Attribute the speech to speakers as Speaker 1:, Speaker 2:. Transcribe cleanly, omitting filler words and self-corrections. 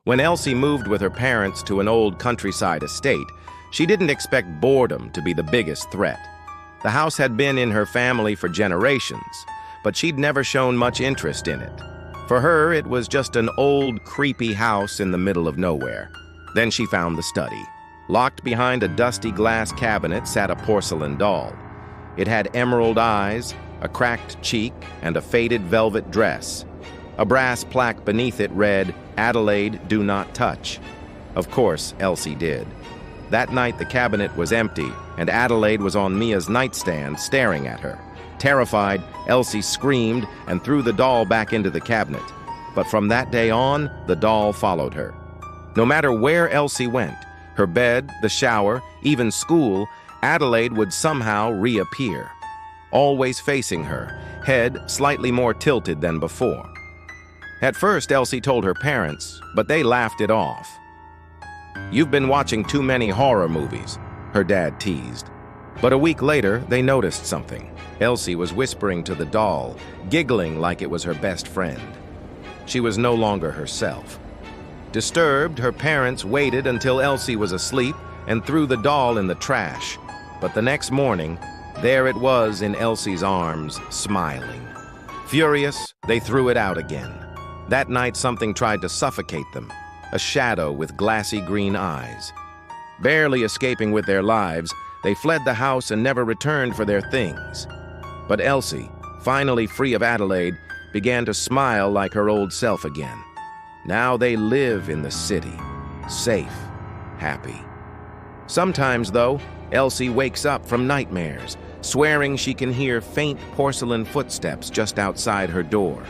Speaker 1: When Elsie moved with her parents to an old countryside estate, she didn't expect boredom to be the biggest threat. The house had been in her family for generations, but she'd never shown much interest in it. For her, it was just an old, creepy house in the middle of nowhere. Then she found the study. Locked behind a dusty glass cabinet sat a porcelain doll. It had emerald eyes, a cracked cheek, and a faded velvet dress. A brass plaque beneath it read, "Adelaide, do not touch." Of course, Elsie did. That night the cabinet was empty, and Adelaide was on Mia's nightstand staring at her. Terrified, Elsie screamed and threw the doll back into the cabinet. But from that day on, the doll followed her. No matter where Elsie went, her bed, the shower, even school, Adelaide would somehow reappear. Always facing her, head slightly more tilted than before. At first, Elsie told her parents, but they laughed it off. "You've been watching too many horror movies," her dad teased. But a week later, they noticed something. Elsie was whispering to the doll, giggling like it was her best friend. She was no longer herself. Disturbed, her parents waited until Elsie was asleep and threw the doll in the trash. But the next morning, there it was in Elsie's arms, smiling. Furious, they threw it out again. That night, something tried to suffocate them, a shadow with glassy green eyes. Barely escaping with their lives, they fled the house and never returned for their things. But Elsie, finally free of Adelaide, began to smile like her old self again. Now they live in the city, safe, happy. Sometimes, though, Elsie wakes up from nightmares, swearing she can hear faint porcelain footsteps just outside her door.